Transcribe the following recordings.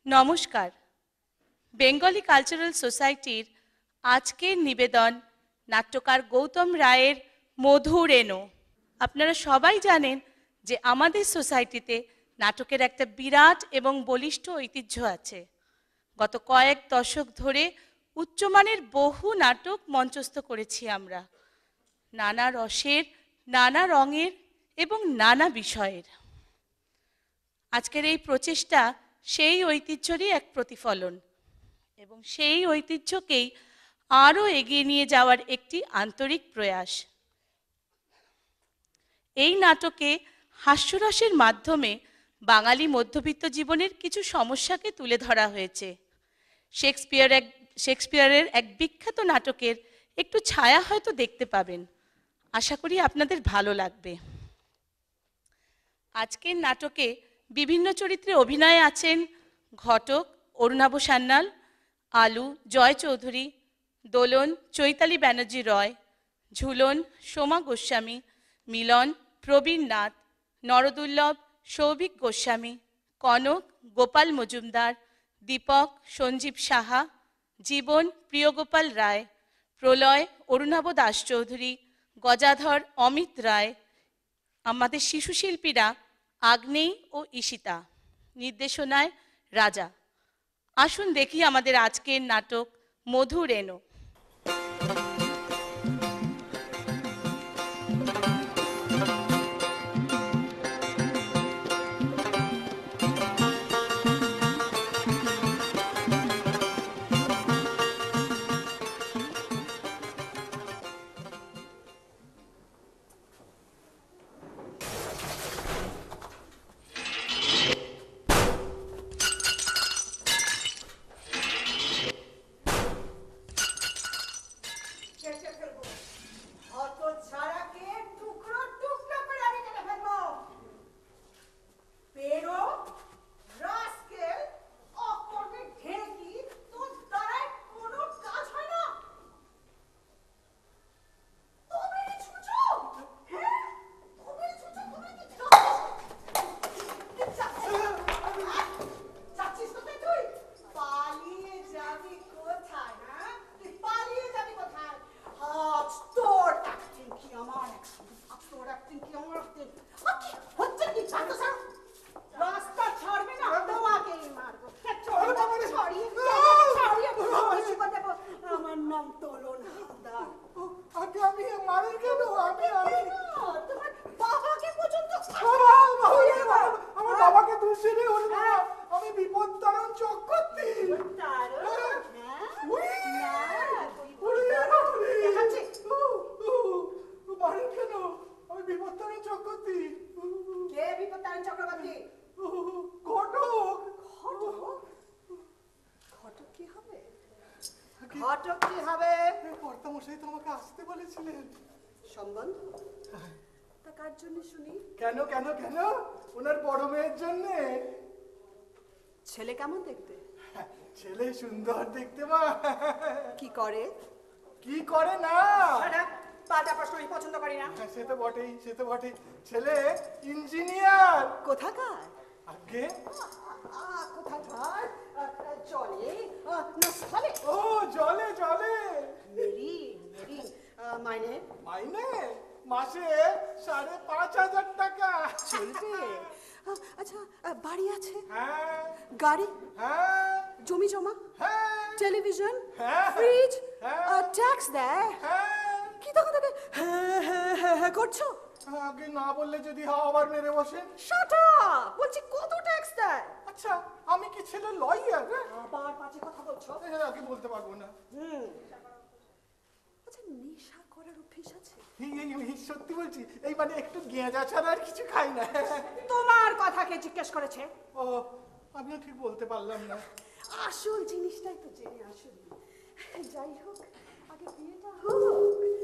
নমস্কার। Bengali cultural সোসাইটির আজকের নিবেদন নাট্যকার গৌতম রায়ের মধুর এনো। আপনারা সবাই জানেন যে আমাদের সোসাইটিতে নাটকের একটা বিরাট এবং বলিষ্ঠ ঐতিহ্য আছে। গত কয়েক দশক ধরে উচ্চমানের বহু নাটক মঞ্চস্থ করেছি আমরা, নানা রসের, নানা রঙের এবং নানা বিষয়ের। আজকের এই প্রচেষ্টা সেই ঐতিহ্যেরই এক প্রতিফলন এবং সেই ঐতিহ্যকেই আরও এগিয়ে নিয়ে যাওয়ার একটি আন্তরিক প্রয়াস। এই নাটকে হাস্যরসের মাধ্যমে বাঙালি মধ্যবিত্ত জীবনের কিছু সমস্যাকে তুলে ধরা হয়েছে। শেক্সপিয়ারের এক বিখ্যাত নাটকের একটু ছায়া হয়তো দেখতে পাবেন। আশা করি আপনাদের ভালো লাগবে। আজকের নাটকে বিভিন্ন চরিত্রে অভিনয়ে আছেন ঘটক অরুণাভ সান্যাল, আলু জয় চৌধুরী, দোলন চৈতালি ব্যানার্জি রয়, ঝুলন সোমা গোস্বামী, মিলন প্রবীণ নাথ, নরদুর্লভ সৌভিক গোস্বামী, কনক গোপাল মজুমদার, দীপক সঞ্জীব সাহা, জীবন প্রিয়গোপাল রায়, প্রলয় অরুণাভ দাস চৌধুরী, গজাধর অমিত রায়। আমাদের শিশু শিল্পীরা আগ্নেয় ও ঈশিতা। নির্দেশনায় রাজা। আসুন দেখি আমাদের আজকের নাটক মধুর এনো। ছেলে কেমন দেখতে? ছেলে সুন্দর দেখতে মা। কি করে? কি করে না? পাল্টা প্রশ্ন আমি পছন্দ করি না। সে তো বটেই, সে তো বটেই। ছেলে ইঞ্জিনিয়ার। কোথাকার? আগে কোথাকার? জলে না স্থলে? ও জলে জলে। Marine marine. মাইনে? মাইনে মাসে ৫,৫০০ টাকা। চলবে? আচ্ছা, বাড়ি আছে? হ্যাঁ। গাড়ি? হ্যাঁ। জমি জমা? হ্যাঁ। টেলিভিশন? হ্যাঁ। ফ্রিজ? হ্যাঁ। ট্যাক্স দেয়? হ্যাঁ। কি তখন তাকে হ্যাঁ হ্যাঁ হ্যাঁ হ্যাঁ করছো? আগে না বললে যদি আবার মেরে বসে। Shut up! বলছি কত ট্যাক্স দেয়? আচ্ছা আমি কি ছেলে লয়ার? আবার বাজে কথা বলছো। আগে বলতে পারবো না। আচ্ছা, নেশা করার অভ্যেস আছে? সত্যি বলছি, এই মানে একটু গেঁজা ছাড়া আর কিছু খাই না। তোমার কথা কে জিজ্ঞেস করেছে? ও আমিও ঠিক বলতে পারলাম না। আসল জিনিসটাই তো জেনে আসুন। যাই হোক, আগে বিয়েটা হোক,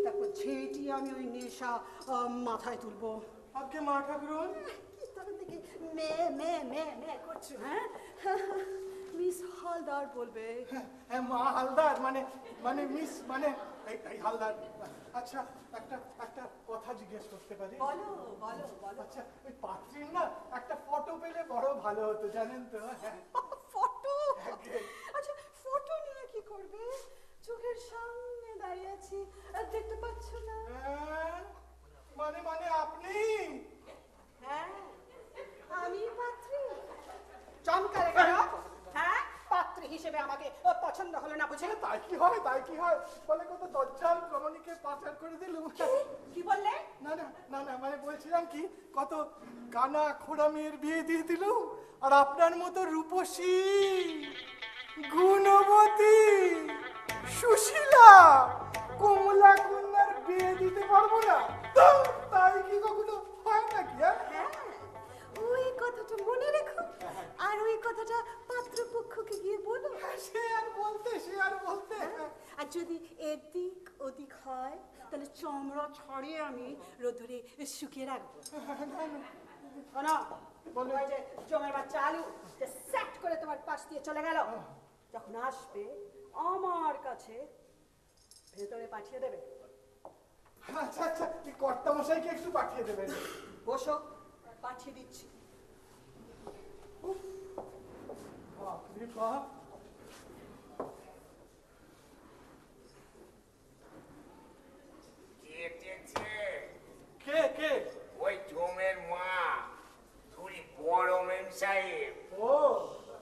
তারপর ছেটি আমি ওই নেশা মাথায় তুলবো। আগে মা ঠাকুরন কি তখন থেকে মে মে মে মে করছো? হ্যাঁ, মিস হালদার বলবে। হ্যাঁ মা হালদার মানে মানে মিস মানে এই হালদার। আচ্ছা একটা একটা কথা জিজ্ঞেস করতে পারি? বলো বলো বলো। আচ্ছা ওই পাত্রীর না একটা ফটো পেলে বড় ভালো হতো জানেন তো। ফটো? হিসেবে আমাকে পছন্দ হলো না বুঝে? তাই কি হয়, তাই কি হয়? বলে কত দজ্জাল রমণীকে পাচার করে দিলুম। কি বললে? না না না না, মানে বলছিলাম কি, কত কানা খোড়া মেয়ের বিয়ে দিয়ে দিলুম, আর আপনার মতো রূপসী, গুণবতী, সুশীলা, কমলা কন্যার বিয়ে দিতে পারবো না? তাই কি কখনো হয় নাকি? হ্যাঁ, ওই কথাটা মনে রেখো, আর ওই কথাটা পাত্রপক্ষকে গিয়ে বলো। সে আর বলতে, সে আর বলতে। আর যদি এদিক ওদিক হয় তাহলে চমড়া ছাড়িয়ে আমি রোদরে শুকিয়ে রাখবো। শোনো, ওই যে জমের বাচ্চা আলু যে সেট করে তোমার পাশ দিয়ে চলে গেল, যখন আসবে আমার কাছে ভেতরে পাঠিয়ে দেবে। আচ্ছা আচ্ছা, এই কর্তা মশাইকে একটু পাঠিয়ে দেবেন। বসো, পাঠিয়ে দিচ্ছি। বাপরে বাপ। কে কে? ওই জমের মা, তুই বড় মেম সাহেব। ও,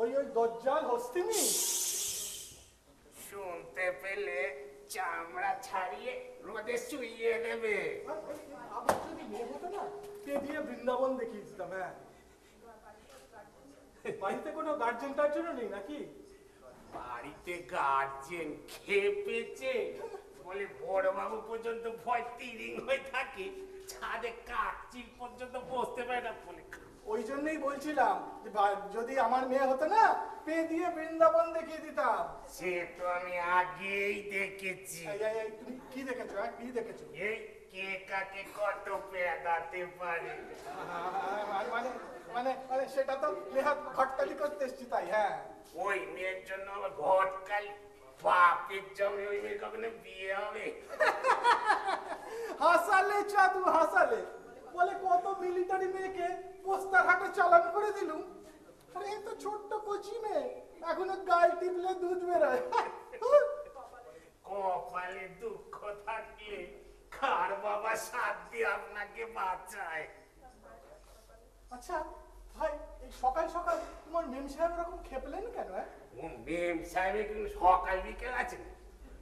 ওই ওই দজ্জাল হস্তিনী। শুনতে পেলে চামড়া ছাড়িয়ে রোদে শুইয়ে দেবে। আমার যদি মেয়ে হতো না, কে দিয়ে বৃন্দাবন দেখিয়ে দিতাম। হ্যাঁ, বাড়িতে কোনো গার্জেন টার্জেনও নেই নাকি? বাড়িতে গার্জেন খেপেছে বলে বড় বাবু পর্যন্ত ভয় তিরিং হয়ে থাকে, ছাদে কাকচিল পর্যন্ত বসতে পারে না বলে। ওই জন্যই বলছিলাম যে যদি আমার মেয়ে হতো না, পে দিয়ে বৃন্দাবন দেখিয়ে দিতাম। সে তো আমি আগেই দেখেছি। এই, তুমি কি দেখেছো? কি দেখেছো? এই কে কাকে কত পেদাতে পারে। মানে মানে মানে সেটা তো নেহাত ঘটকালি করতে এসছি, তাই। হ্যাঁ, ওই মেয়ের জন্য আমার ঘটকালি, বাপের জমে ওই মেয়ের কখনো বিয়ে হবে? হাসালে চাঁদু, হাসালে। বলে কত মিলিটারি মেয়েকে পোস্তার হাটে চালান করে দিলুম, আর এই তো ছোট্ট কচি মেয়ে, এখনো গায়ে টিপলে দুধ বেরোয়। কপালে দুঃখ থাকলে কার বাবা সাথ দিয়ে আপনাকে বাঁচায়। আচ্ছা ভাই, এই সকাল সকাল তোমার মেম সাহেব এরকম খেপলেন কেন? ও মেম সাহেবের কিন্তু সকাল বিকেল আছে না,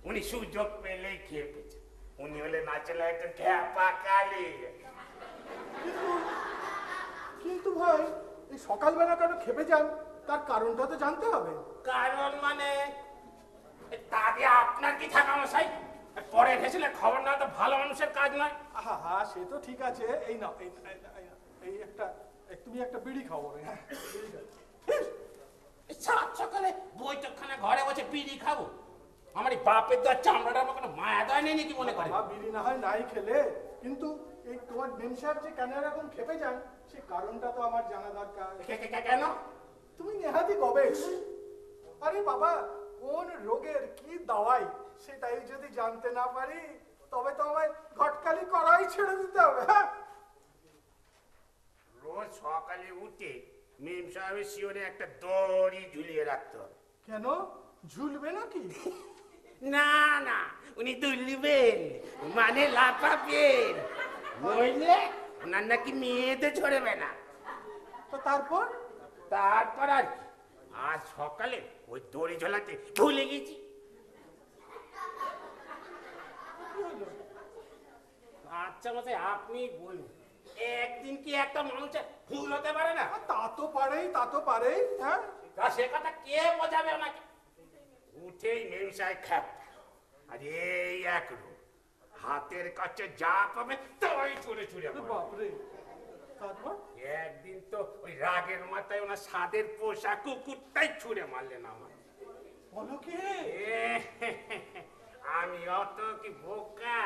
উনি সুযোগ পেলেই খেপেছে। উনি হলে না চলে একটা খ্যাপা কালি। কিন্তু কিন্তু ভাই, এই সকালবেলা কেন খেপে যান, তার কারণটা তো জানতে হবে। কারণ মানে তাতে আপনার কি থাকা মশাই? পরে এসেছিলে খবর না তো ভালো মানুষের কাজ নয়। হা হা, সে তো ঠিক আছে। এই নাও, এই একটা, তুমি একটা বিড়ি খাও। হ্যাঁ, বিড়ি খাও। সাত সকালে বৈঠকখানে ঘরে বসে বিড়ি খাবো? আমার এই বাপের দেওয়ার চামড়াটা আমার কোনো মায়া দয় নেই নাকি মনে করে? বাবা, বিড়ি না হয় নাই খেলে, কিন্তু এই তোমার মেম সাহেব যে কেন এরকম খেপে যান, সে কারণটা তো আমার জানা দরকার। কেন? তুমি নেহাতি কবে? আরে বাবা, কোন রোগের কি দাওয়াই সেটাই যদি জানতে না পারি, তবে তো আমায় ঘটকালি করাই ছেড়ে দিতে হবে। হ্যাঁ, রোজ সকালে উঠে মেম সাহেবের শিওরে একটা দড়ি ঝুলিয়ে রাখতে হবে। কেন ঝুলবে নাকি? না না, উনি দুলবেন, মানে লাফাবেন, নইলে ওনার নাকি মেয়েতে ছড়বে না। তো তারপর? তারপর আর কি? আজ সকালে ওই দড়ি ঝোলাতে ভুলে গেছি। আচ্ছা মশাই, আপনি বলুন, একদিন কি একটা মানুষের ভুল হতে পারে না? তা তো পারেই, তা তো পারেই। হ্যাঁ, তা সে কথা কে বোঝাবে ওনাকে? উঠেই মেম সাহেব খ্যাপ, আর এই এক রূপ, হাতের কাছে যা পাবে তাই ছুঁড়ে ছুঁড়ে মারবে। বাপরে। তারপর? একদিন তো ওই রাগের মাথায় ওনার স্বাদের পোষা কুকুরটাই ছুঁড়ে মারলেন আমার। বলো কি? আমি অত কি বোকা?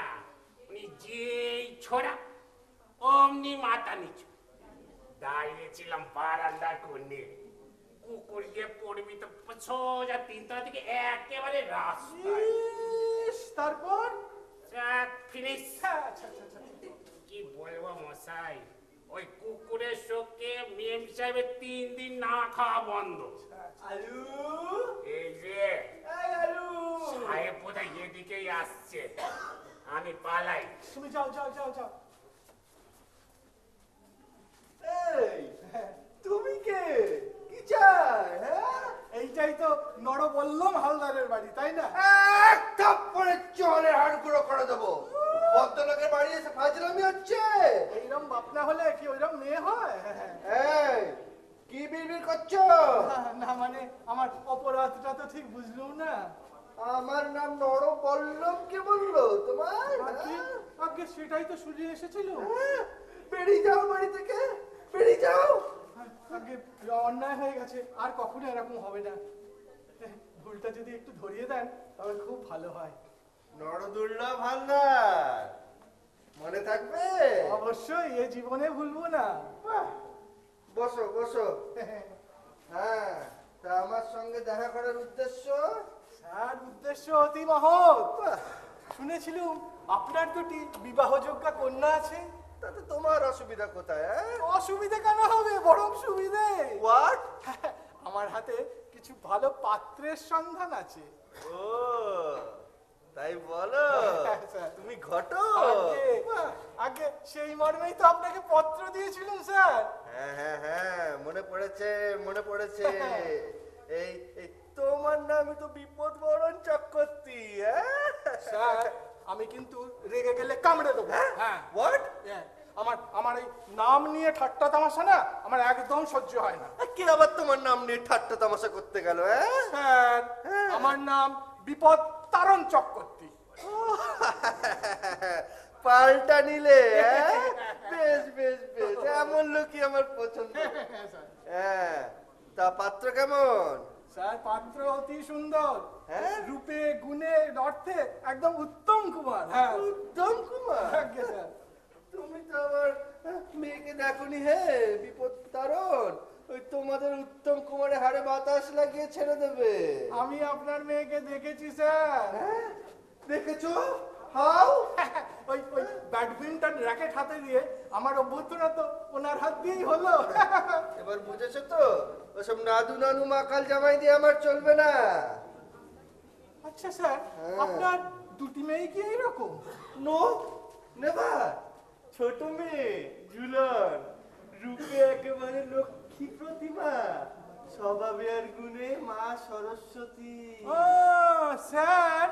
উনি যেই ছোড়া অমনি মাথা নিচু। দাঁড়িয়েছিলাম বারান্দার কোণে, কুকুর গিয়ে পড়বি তো সোজা তিনতলা থেকে একেবারে রাস্তায়। ইস, তারপর? ফিনিশ। আচ্ছা আচ্ছা আচ্ছা। কি বলবো মশাই, ওই কুকুরের শোকে মেম সাহেবের 3 দিন না খাওয়া বন্ধ। আলু, এই যে এই আলু, সাহেব বোধহয় এদিকেই আসছে, আমি পালাই। তুমি যাও যাও যাও যাও। এই, তুমি কে? কি চাই? হ্যাঁ, এইটাই তো নরবল্লম হালদারের বাড়ি, তাই না? এক থাপ্পড়ে চলে হাড়গুঁড়ো করে দেবো। ভদ্রলোকের বাড়ি এসে ফাজলামি হচ্ছে। এইরকম বাপ না হলে কি ওইরকম মেয়ে হয়? এই, কি বিড়বিড় করছো? না মানে আমার অপরাধটা তো ঠিক বুঝলুম না। আমার নাম নরবল্লভ কে বললো তোমার? আগে সেটাই তো শুনে এসেছিল। হ্যাঁ, বেরিয়ে যাও বাড়ি থেকে, বেরিয়ে যাও। আগে অন্যায় হয়ে গেছে, আর কখনো এরকম হবে না। ভুলটা যদি একটু ধরিয়ে দেন তবে খুব ভালো হয়। নরদুল্লাহ ভান্ডার মনে থাকবে? অবশ্যই, এ জীবনে ভুলবো না। বাহ, বসো বসো। হ্যাঁ, তা আমার সঙ্গে দেখা করার উদ্দেশ্য? স্যার, উদ্দেশ্য অতি মহৎ। শুনেছিলুম আপনার দুটি বিবাহযোগ্যা কন্যা আছে। তাতে তোমার অসুবিধা কোথায়? অসুবিধা কেন হবে, বরং সুবিধে। হোয়াট? আমার হাতে কিছু ভালো পাত্রের সন্ধান আছে। ও তাই বলো? স্যার। তুমি ঘটো? আগে সেই মর্মেই তো আপনাকে পত্র দিয়েছিলাম স্যার। হ্যাঁ হ্যাঁ হ্যাঁ, মনে পড়েছে মনে পড়েছে। এই এই তোমার নামই তো বিপদ বরণ চক্রবর্তী। স্যার, আমি কিন্তু রেগে গেলে কামড়ে দেবো। হ্যাঁ। হোয়াট? আমার এই নাম নিয়ে ঠাট্টা তামাশা না আমার একদম সহ্য হয় না। কে আবার তোমার নাম নিয়ে ঠাট্টা তামাশা করতে গেল? স্যার, আমার নাম বিপদ তারণ চক্রবর্তী। পাল্টা নিলে? বেশ বেশ বেশ, এমন লোকই আমার পছন্দ। হ্যাঁ, তা পাত্র কেমন? স্যার, পাত্র অতি সুন্দর। হ্যাঁ? রূপে গুণে অর্থে একদম উত্তম কুমার। হ্যাঁ, উত্তম কুমার? আজ্ঞে স্যার। তুমি তো আমার মেয়েকে দেখোনি হে বিপদ তারণ। ওই তোমাদের উত্তম কুমারে হাড়ে বাতাস লাগিয়ে ছেড়ে দেবে। আমি আপনার মেয়েকে দেখেছি স্যার। হ্যাঁ? দেখেছো? হাউ? ওই ওই ব্যাডমিন্টন র্যাকেট হাতে দিয়ে আমার অভ্যর্থনা তো ওনার হাত দিয়েই হলো। এবার বুঝেছো তো? ওসব নাদু নানু মাকাল জামাই দিয়ে আমার চলবে না। আচ্ছা স্যার, আপনার দুটি মেয়ে কি এইরকম? No, never. ছোট মেয়ে ঝুলন, রূপে একেবারে লক্ষ্মী প্রতিমা, স্বভাবে আর গুণে মা সরস্বতী। ও স্যার,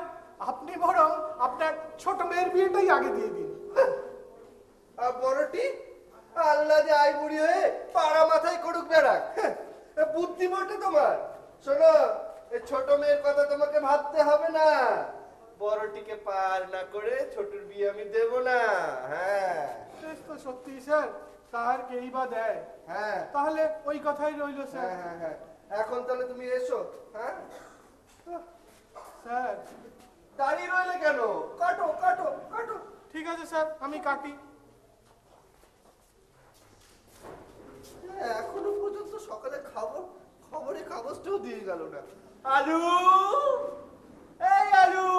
আপনি বরং আপনার ছোট মেয়ের বিয়েটাই আগে দিয়ে দিন। আর বড়টি আল্লাহ যে আই বুড়ি হয়ে পাড়া মাথায় করুক বেড়াক। বুদ্ধি বটে তোমার। শোনো, এই ছোট মেয়ের কথা তোমাকে ভাবতে হবে না। বড়টিকে পার না করে ছোটর বিয়ে আমি দেব না। হ্যাঁ বেশ তো সত্যি স্যার, তার কেই বা দেয়। হ্যাঁ তাহলে ওই কথাই রইল স্যার। হ্যাঁ হ্যাঁ হ্যাঁ, এখন তাহলে তুমি এসো। হ্যাঁ, স্যার, দাঁড়িয়ে রইলে কেন? কাটো কাটো কাটো। ঠিক আছে স্যার, আমি কাটি। এখনো পর্যন্ত সকালে খবরের কাগজটাও দিয়ে গেল না। আলু, এই আলু,